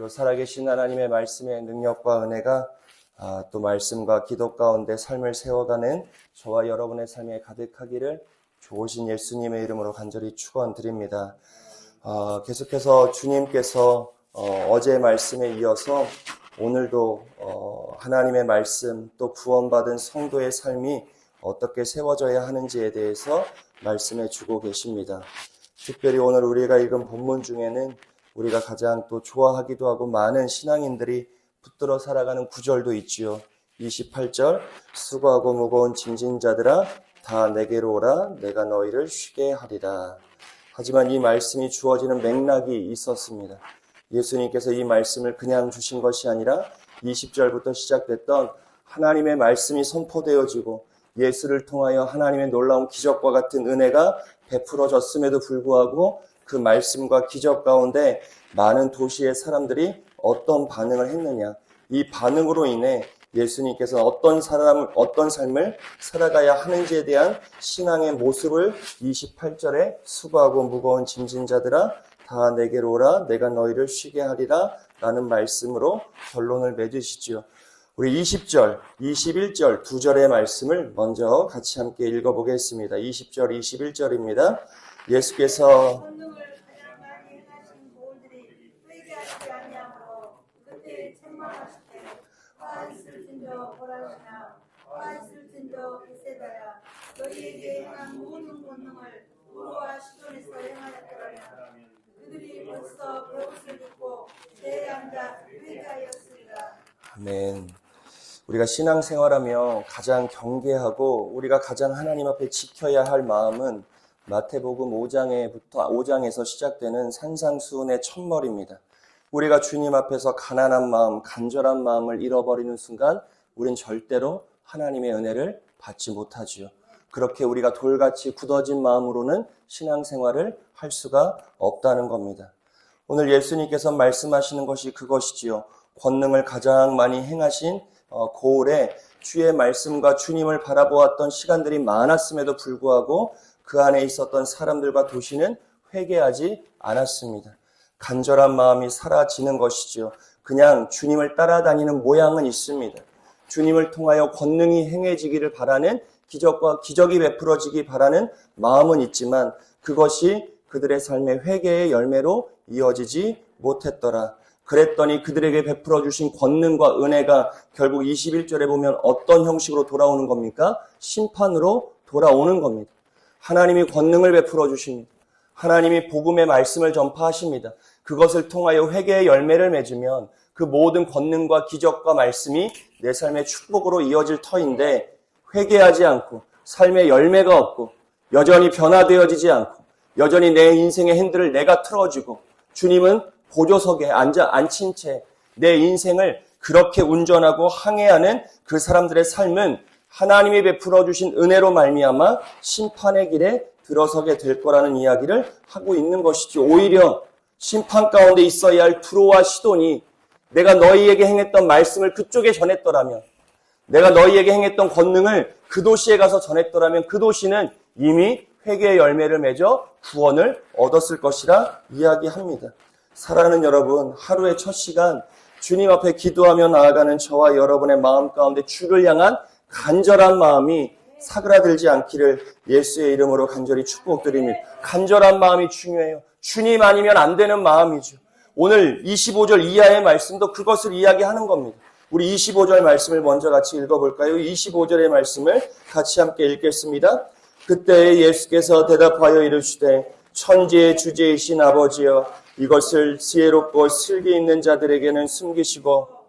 오늘도 살아계신 하나님의 말씀의 능력과 은혜가 또 말씀과 기도 가운데 삶을 세워가는 저와 여러분의 삶에 가득하기를 좋으신 예수님의 이름으로 간절히 축원드립니다. 계속해서 주님께서 어제 말씀에 이어서 오늘도 하나님의 말씀 또 구원받은 성도의 삶이 어떻게 세워져야 하는지에 대해서 말씀해 주고 계십니다. 특별히 오늘 우리가 읽은 본문 중에는 우리가 가장 또 좋아하기도 하고 많은 신앙인들이 붙들어 살아가는 구절도 있지요. 28절 수고하고 무거운 짐진 자들아 다 내게로 오라 내가 너희를 쉬게 하리라. 하지만 이 말씀이 주어지는 맥락이 있었습니다. 예수님께서 이 말씀을 그냥 주신 것이 아니라 20절부터 시작됐던 하나님의 말씀이 선포되어지고 예수를 통하여 하나님의 놀라운 기적과 같은 은혜가 베풀어졌음에도 불구하고 그 말씀과 기적 가운데 많은 도시의 사람들이 어떤 반응을 했느냐. 이 반응으로 인해 예수님께서 어떤 삶을 살아가야 하는지에 대한 신앙의 모습을 28절에 수고하고 무거운 짐진 자들아 다 내게로 오라 내가 너희를 쉬게 하리라 라는 말씀으로 결론을 맺으시죠. 우리 20절, 21절 두 절의 말씀을 먼저 같이 함께 읽어보겠습니다. 20절, 21절입니다. 예수께서 너희에게 행한 모든 권능을 두로와 시돈에서 행하였더라면 그들이 벌써 벼옷을 입고 제에 앉아 회개하였으리라. 아멘. 우리가 신앙생활하며 가장 경계하고 우리가 가장 하나님 앞에 지켜야 할 마음은 마태복음 5장에서 시작되는 산상수훈의 첫머리입니다. 우리가 주님 앞에서 가난한 마음, 간절한 마음을 잃어버리는 순간 우린 절대로 하나님의 은혜를 받지 못하지요. 그렇게 우리가 돌같이 굳어진 마음으로는 신앙생활을 할 수가 없다는 겁니다. 오늘 예수님께서 말씀하시는 것이 그것이지요. 권능을 가장 많이 행하신 고을에 주의 말씀과 주님을 바라보았던 시간들이 많았음에도 불구하고 그 안에 있었던 사람들과 도시는 회개하지 않았습니다. 간절한 마음이 사라지는 것이지요. 그냥 주님을 따라다니는 모양은 있습니다. 주님을 통하여 권능이 행해지기를 바라는 기적이 베풀어지기 바라는 마음은 있지만 그것이 그들의 삶의 회개의 열매로 이어지지 못했더라. 그랬더니 그들에게 베풀어 주신 권능과 은혜가 결국 21절에 보면 어떤 형식으로 돌아오는 겁니까? 심판으로 돌아오는 겁니다. 하나님이 권능을 베풀어 주십니다. 하나님이 복음의 말씀을 전파하십니다. 그것을 통하여 회개의 열매를 맺으면 그 모든 권능과 기적과 말씀이 내 삶의 축복으로 이어질 터인데 회개하지 않고 삶의 열매가 없고 여전히 변화되어지지 않고 여전히 내 인생의 핸들을 내가 틀어주고 주님은 보조석에 앉힌 채 내 인생을 그렇게 운전하고 항해하는 그 사람들의 삶은 하나님이 베풀어 주신 은혜로 말미암아 심판의 길에 들어서게 될 거라는 이야기를 하고 있는 것이죠. 오히려 심판 가운데 있어야 할 두로와 시돈이 내가 너희에게 행했던 말씀을 그쪽에 전했더라면 내가 너희에게 행했던 권능을 그 도시에 가서 전했더라면 그 도시는 이미 회개의 열매를 맺어 구원을 얻었을 것이라 이야기합니다. 사랑하는 여러분, 하루의 첫 시간 주님 앞에 기도하며 나아가는 저와 여러분의 마음 가운데 주를 향한 간절한 마음이 사그라들지 않기를 예수의 이름으로 간절히 축복드립니다. 간절한 마음이 중요해요. 주님 아니면 안 되는 마음이죠. 오늘 25절 이하의 말씀도 그것을 이야기하는 겁니다. 우리 25절 말씀을 먼저 같이 읽어볼까요? 25절의 말씀을 같이 함께 읽겠습니다. 그때 예수께서 대답하여 이르시되 천지의 주제이신 아버지여 이것을 지혜롭고 슬기 있는 자들에게는 숨기시고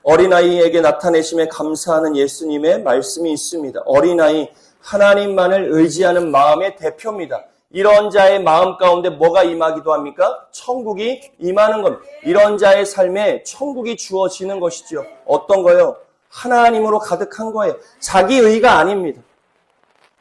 어린아이에게 나타내심에 감사하는 예수님의 말씀이 있습니다. 어린아이, 하나님만을 의지하는 마음의 대표입니다. 이런 자의 마음 가운데 뭐가 임하기도 합니까? 천국이 임하는 겁니다. 이런 자의 삶에 천국이 주어지는 것이죠. 어떤 거요? 하나님으로 가득한 거예요. 자기 의가 아닙니다.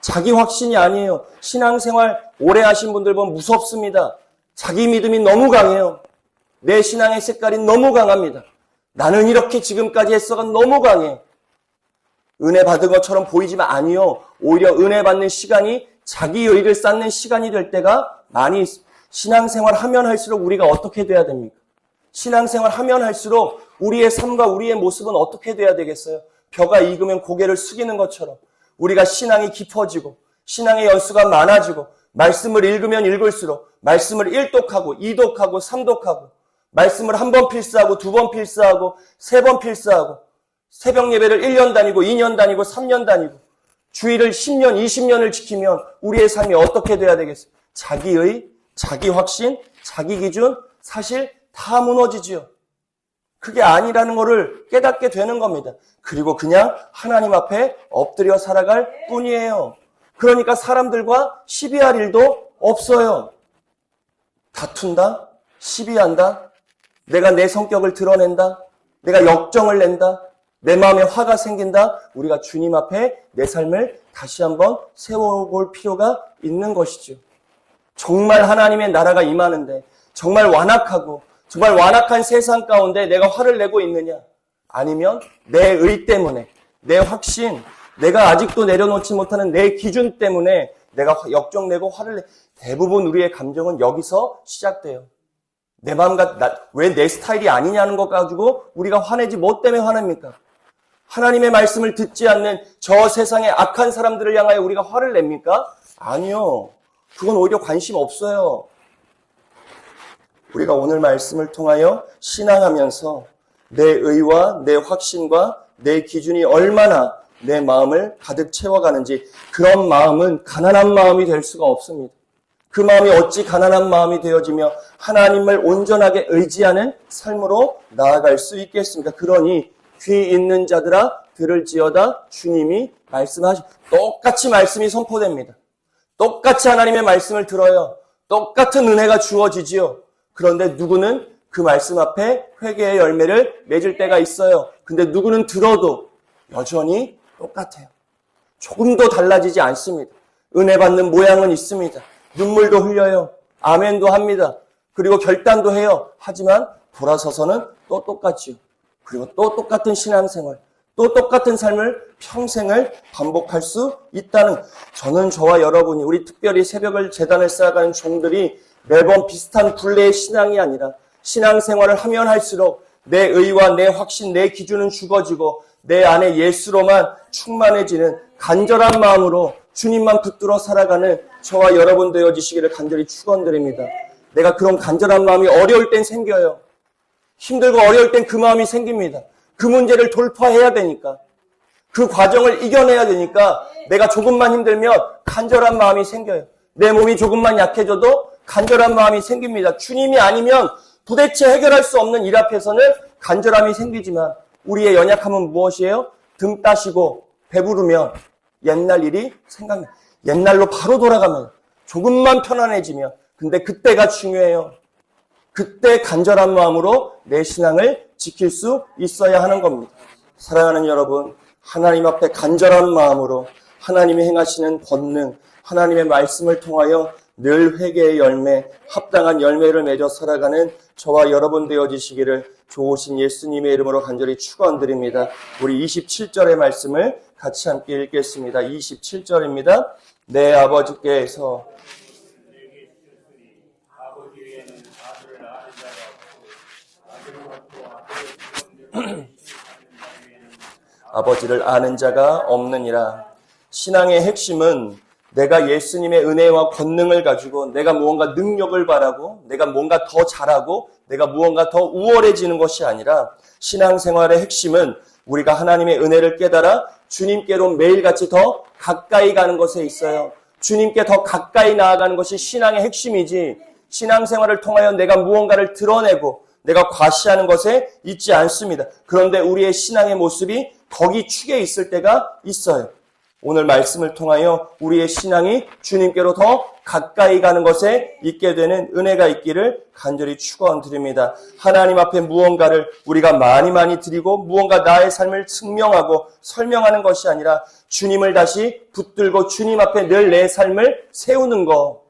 자기 확신이 아니에요. 신앙생활 오래 하신 분들 보면 무섭습니다. 자기 믿음이 너무 강해요. 내 신앙의 색깔이 너무 강합니다. 나는 이렇게 지금까지 했어가 너무 강해. 은혜 받은 것처럼 보이지만 아니요. 오히려 은혜 받는 시간이 자기 의익을 쌓는 시간이 될 때가 많이 있습니다. 신앙생활 하면 할수록 우리가 어떻게 돼야 됩니까? 신앙생활 하면 할수록 우리의 삶과 우리의 모습은 어떻게 돼야 되겠어요? 벼가 익으면 고개를 숙이는 것처럼 우리가 신앙이 깊어지고 신앙의 연수가 많아지고 말씀을 읽으면 읽을수록 말씀을 1독하고 2독하고 3독하고 말씀을 1번 필사하고 2번 필사하고 3번 필사하고 새벽 예배를 1년 다니고 2년 다니고 3년 다니고 주일을 10년, 20년을 지키면 우리의 삶이 어떻게 돼야 되겠어요? 자기의, 자기 확신, 자기 기준 사실 다 무너지지요. 그게 아니라는 것을 깨닫게 되는 겁니다. 그리고 그냥 하나님 앞에 엎드려 살아갈 뿐이에요. 그러니까 사람들과 시비할 일도 없어요. 다툰다? 시비한다? 내가 내 성격을 드러낸다? 내가 역정을 낸다? 내 마음에 화가 생긴다? 우리가 주님 앞에 내 삶을 다시 한번 세워볼 필요가 있는 것이죠. 정말 하나님의 나라가 임하는데 정말 완악하고 정말 완악한 세상 가운데 내가 화를 내고 있느냐? 아니면 내 의 때문에, 내 확신, 내가 아직도 내려놓지 못하는 내 기준 때문에 내가 역정내고 화를 내. 대부분 우리의 감정은 여기서 시작돼요. 내 마음과 왜 내 스타일이 아니냐는 것 가지고 우리가 화내지 뭐 때문에 화냅니까? 하나님의 말씀을 듣지 않는 저 세상의 악한 사람들을 향하여 우리가 화를 냅니까? 아니요. 그건 오히려 관심 없어요. 우리가 오늘 말씀을 통하여 신앙하면서 내 의와 내 확신과 내 기준이 얼마나 내 마음을 가득 채워가는지 그런 마음은 가난한 마음이 될 수가 없습니다. 그 마음이 어찌 가난한 마음이 되어지며 하나님을 온전하게 의지하는 삶으로 나아갈 수 있겠습니까? 그러니 귀 있는 자들아 들을지어다 주님이 똑같이 말씀이 선포됩니다. 똑같이 하나님의 말씀을 들어요. 똑같은 은혜가 주어지지요. 그런데 누구는 그 말씀 앞에 회개의 열매를 맺을 때가 있어요. 근데 누구는 들어도 여전히 똑같아요. 조금도 달라지지 않습니다. 은혜 받는 모양은 있습니다. 눈물도 흘려요. 아멘도 합니다. 그리고 결단도 해요. 하지만 돌아서서는 또 똑같지요. 그리고 또 똑같은 신앙생활, 또 똑같은 삶을 평생을 반복할 수 있다는, 저는 저와 여러분이 우리 특별히 새벽을 재단을 쌓아가는 종들이 매번 비슷한 굴레의 신앙이 아니라 신앙생활을 하면 할수록 내 의와 내 확신, 내 기준은 죽어지고 내 안에 예수로만 충만해지는 간절한 마음으로 주님만 붙들어 살아가는 저와 여러분 되어지시기를 간절히 축원드립니다. 내가 그런 간절한 마음이 어려울 땐 생겨요. 힘들고 어려울 땐 그 마음이 생깁니다. 그 문제를 돌파해야 되니까, 그 과정을 이겨내야 되니까 내가 조금만 힘들면 간절한 마음이 생겨요. 내 몸이 조금만 약해져도 간절한 마음이 생깁니다. 주님이 아니면 도대체 해결할 수 없는 일 앞에서는 간절함이 생기지만 우리의 연약함은 무엇이에요? 등 따시고 배부르면 옛날 일이 생각나요. 옛날로 바로 돌아가면 조금만 편안해지면, 근데 그때가 중요해요. 그때 간절한 마음으로 내 신앙을 지킬 수 있어야 하는 겁니다. 사랑하는 여러분, 하나님 앞에 간절한 마음으로 하나님이 행하시는 권능, 하나님의 말씀을 통하여 늘 회개의 열매, 합당한 열매를 맺어 살아가는 저와 여러분 되어지시기를 좋으신 예수님의 이름으로 간절히 축원드립니다. 우리 27절의 말씀을 같이 함께 읽겠습니다. 27절입니다. 내 아버지께서 아버지를 아는 자가 없느니라. 신앙의 핵심은 내가 예수님의 은혜와 권능을 가지고 내가 무언가 능력을 바라고 내가 뭔가 더 잘하고 내가 무언가 더 우월해지는 것이 아니라, 신앙생활의 핵심은 우리가 하나님의 은혜를 깨달아 주님께로 매일같이 더 가까이 가는 것에 있어요. 주님께 더 가까이 나아가는 것이 신앙의 핵심이지, 신앙생활을 통하여 내가 무언가를 드러내고 내가 과시하는 것에 있지 않습니다. 그런데 우리의 신앙의 모습이 거기 축에 있을 때가 있어요. 오늘 말씀을 통하여 우리의 신앙이 주님께로 더 가까이 가는 것에 있게 되는 은혜가 있기를 간절히 축원드립니다. 하나님 앞에 무언가를 우리가 많이 드리고 무언가 나의 삶을 증명하고 설명하는 것이 아니라 주님을 다시 붙들고 주님 앞에 늘 내 삶을 세우는 것,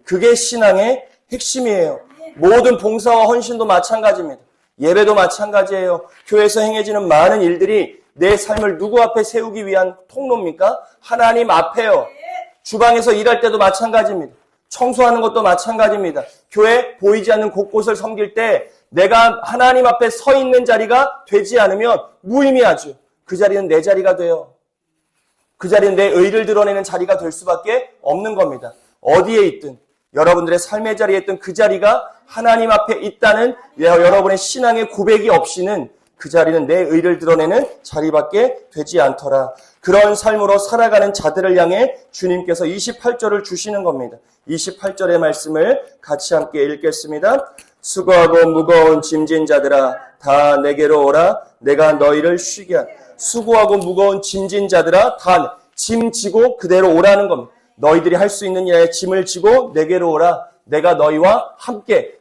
그게 신앙의 핵심이에요. 모든 봉사와 헌신도 마찬가지입니다. 예배도 마찬가지예요. 교회에서 행해지는 많은 일들이 내 삶을 누구 앞에 세우기 위한 통로입니까? 하나님 앞에요. 주방에서 일할 때도 마찬가지입니다. 청소하는 것도 마찬가지입니다. 교회 보이지 않는 곳곳을 섬길 때 내가 하나님 앞에 서 있는 자리가 되지 않으면 무의미하죠. 그 자리는 내 자리가 돼요. 그 자리는 내 의를 드러내는 자리가 될 수밖에 없는 겁니다. 어디에 있든 여러분들의 삶의 자리에 있든 그 자리가 하나님 앞에 있다는 여러분의 신앙의 고백이 없이는 그 자리는 내 의를 드러내는 자리밖에 되지 않더라. 그런 삶으로 살아가는 자들을 향해 주님께서 28절을 주시는 겁니다. 28절의 말씀을 같이 함께 읽겠습니다. 수고하고 무거운 짐진 자들아 다 내게로 오라. 내가 너희를 쉬게 하라. 수고하고 무거운 짐진 자들아 다 짐 지고 그대로 오라는 겁니다. 너희들이 할 수 있는 일에 짐을 지고 내게로 오라. 내가 너희와 함께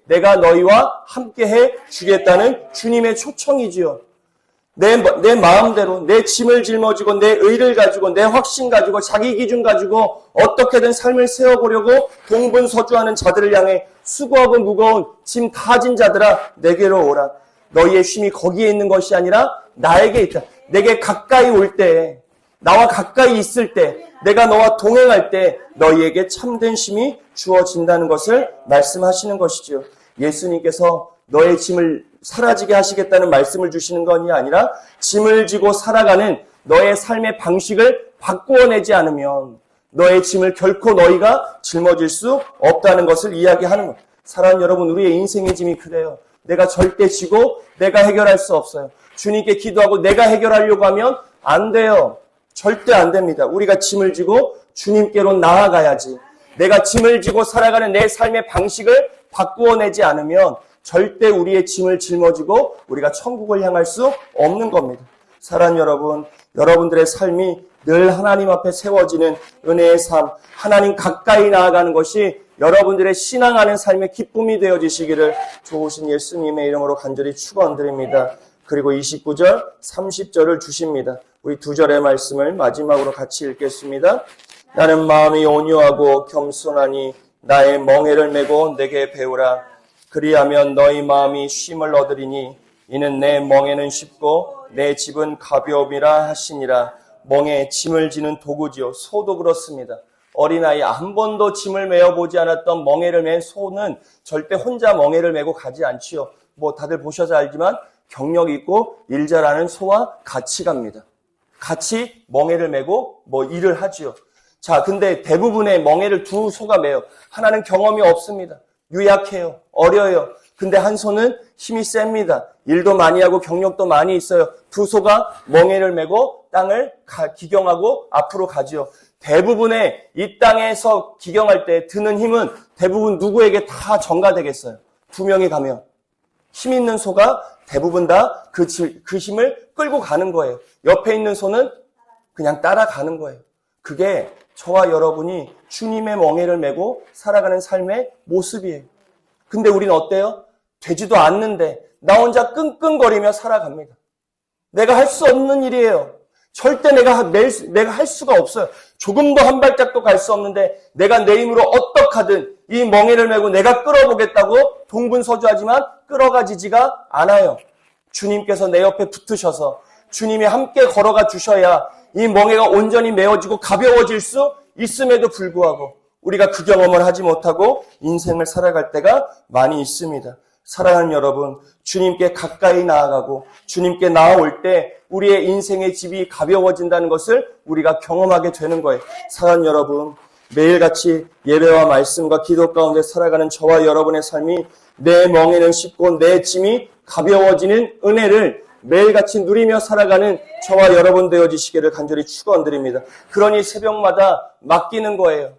해 주겠다는 주님의 초청이지요. 내 마음대로 내 짐을 짊어지고 내 의를 가지고 내 확신 가지고 자기 기준 가지고 어떻게든 삶을 세워보려고 동분서주하는 자들을 향해 수고하고 무거운 짐 다 진 자들아 내게로 오라. 너희의 쉼이 거기에 있는 것이 아니라 나에게 있다. 내게 가까이 올 때, 나와 가까이 있을 때, 내가 너와 동행할 때 너희에게 참된 쉼이 주어진다는 것을 말씀하시는 것이지요. 예수님께서 너의 짐을 사라지게 하시겠다는 말씀을 주시는 것이 아니라 짐을 지고 살아가는 너의 삶의 방식을 바꾸어내지 않으면 너의 짐을 결코 너희가 짊어질 수 없다는 것을 이야기하는 것. 사랑하는 여러분, 우리의 인생의 짐이 그래요. 내가 절대 지고 내가 해결할 수 없어요. 주님께 기도하고 내가 해결하려고 하면 안 돼요. 절대 안 됩니다. 우리가 짐을 지고 주님께로 나아가야지. 내가 짐을 지고 살아가는 내 삶의 방식을 바꾸어내지 않으면 절대 우리의 짐을 짊어지고 우리가 천국을 향할 수 없는 겁니다. 사랑하는 여러분, 여러분들의 삶이 늘 하나님 앞에 세워지는 은혜의 삶, 하나님 가까이 나아가는 것이 여러분들의 신앙하는 삶의 기쁨이 되어지시기를 좋으신 예수님의 이름으로 간절히 축원드립니다. 그리고 29절, 30절을 주십니다. 우리 두 절의 말씀을 마지막으로 같이 읽겠습니다. 나는 마음이 온유하고 겸손하니 나의 멍에를 메고 내게 배우라. 그리하면 너희 마음이 쉼을 얻으리니 이는 내 멍에는 쉽고 내 집은 가벼움이라 하시니라. 멍에 짐을 지는 도구지요. 소도 그렇습니다. 어린아이 한 번도 짐을 메어보지 않았던 멍에를 맨 소는 절대 혼자 멍에를 메고 가지 않지요. 뭐 다들 보셔서 알지만 경력 있고 일 잘하는 소와 같이 갑니다. 같이 멍에를 메고 뭐 일을 하지요. 자, 근데 대부분의 멍에를 두 소가 메요. 하나는 경험이 없습니다. 유약해요. 어려요. 근데 한 소는 힘이 셉니다. 일도 많이 하고 경력도 많이 있어요. 두 소가 멍에를 메고 땅을 기경하고 앞으로 가지요. 대부분의 이 땅에서 기경할 때 드는 힘은 대부분 누구에게 다 전가되겠어요. 두 명이 가면. 힘 있는 소가 대부분 다 그 힘을 끌고 가는 거예요. 옆에 있는 소는 그냥 따라가는 거예요. 그게 저와 여러분이 주님의 멍에를 메고 살아가는 삶의 모습이에요. 근데 우리는 어때요? 되지도 않는데 나 혼자 끙끙거리며 살아갑니다. 내가 할 수 없는 일이에요. 절대 내가 할 수가 없어요. 조금도 한 발짝도 갈 수 없는데 내가 내 힘으로 어떡하든 이 멍에를 메고 내가 끌어보겠다고 동분서주하지만 끌어가지지가 않아요. 주님께서 내 옆에 붙으셔서 주님이 함께 걸어가 주셔야 이 멍에가 온전히 메어지고 가벼워질 수 있음에도 불구하고 우리가 그 경험을 하지 못하고 인생을 살아갈 때가 많이 있습니다. 사랑하는 여러분, 주님께 가까이 나아가고 주님께 나아올 때 우리의 인생의 집이 가벼워진다는 것을 우리가 경험하게 되는 거예요. 사랑하는 여러분, 매일같이 예배와 말씀과 기도 가운데 살아가는 저와 여러분의 삶이 내 멍에는 쉽고 내 짐이 가벼워지는 은혜를 매일같이 누리며 살아가는 저와 여러분 되어지시기를 간절히 축원드립니다. 그러니 새벽마다 맡기는 거예요.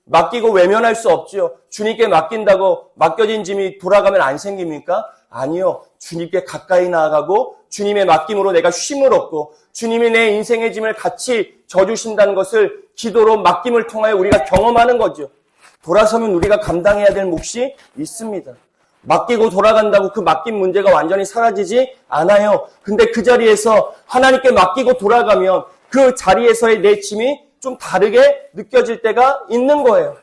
맡기고 외면할 수 없지요. 주님께 맡긴다고 맡겨진 짐이 돌아가면 안 생깁니까? 아니요. 주님께 가까이 나아가고 주님의 맡김으로 내가 쉼을 얻고 주님이 내 인생의 짐을 같이 져주신다는 것을 기도로 맡김을 통하여 우리가 경험하는 거죠. 돌아서면 우리가 감당해야 될 몫이 있습니다. 맡기고 돌아간다고 그 맡긴 문제가 완전히 사라지지 않아요. 근데 그 자리에서 하나님께 맡기고 돌아가면 그 자리에서의 내 짐이 좀 다르게 느껴질 때가 있는 거예요.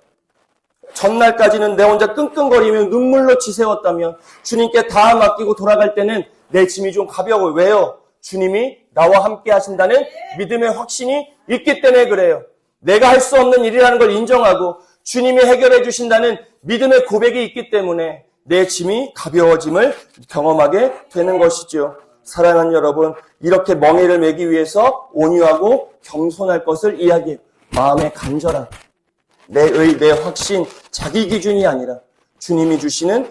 전날까지는 내 혼자 끙끙거리며 눈물로 지새웠다면 주님께 다 맡기고 돌아갈 때는 내 짐이 좀 가벼워요. 왜요? 주님이 나와 함께 하신다는 믿음의 확신이 있기 때문에 그래요. 내가 할 수 없는 일이라는 걸 인정하고 주님이 해결해 주신다는 믿음의 고백이 있기 때문에 내 짐이 가벼워짐을 경험하게 되는 것이죠. 사랑하는 여러분, 이렇게 멍에를 매기 위해서 온유하고 겸손할 것을 이야기해요. 마음의 간절함, 내 의, 내 확신, 자기 기준이 아니라 주님이 주시는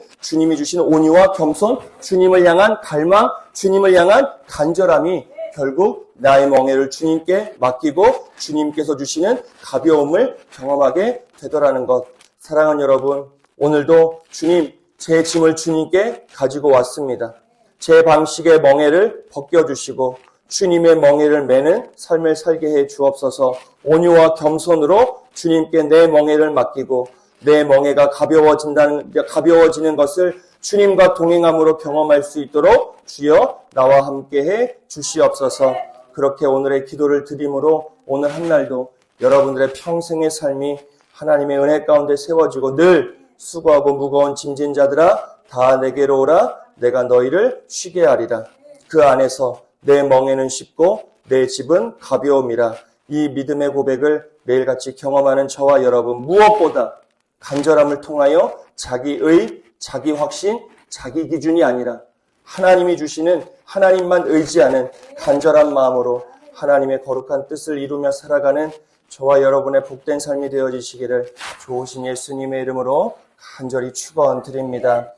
온유와 겸손, 주님을 향한 갈망, 주님을 향한 간절함이 결국 나의 멍에를 주님께 맡기고 주님께서 주시는 가벼움을 경험하게 되더라는 것. 사랑하는 여러분, 오늘도 주님, 제 짐을 주님께 가지고 왔습니다. 제 방식의 멍에를 벗겨주시고 주님의 멍에를 매는 삶을 살게 해 주옵소서. 온유와 겸손으로 주님께 내 멍에를 맡기고 내 멍에가 가벼워지는 것을 주님과 동행함으로 경험할 수 있도록 주여 나와 함께해 주시옵소서. 그렇게 오늘의 기도를 드림으로 오늘 한 날도 여러분들의 평생의 삶이 하나님의 은혜 가운데 세워지고 늘 수고하고 무거운 짐진 자들아 다 내게로 오라 내가 너희를 쉬게 하리라. 그 안에서 내 멍에는 쉽고 내 집은 가벼움이라. 이 믿음의 고백을 매일같이 경험하는 저와 여러분, 무엇보다 간절함을 통하여 자기의, 자기 확신, 자기 기준이 아니라 하나님이 주시는 하나님만 의지하는 간절한 마음으로 하나님의 거룩한 뜻을 이루며 살아가는 저와 여러분의 복된 삶이 되어지시기를 좋으신 예수님의 이름으로 간절히 축원드립니다.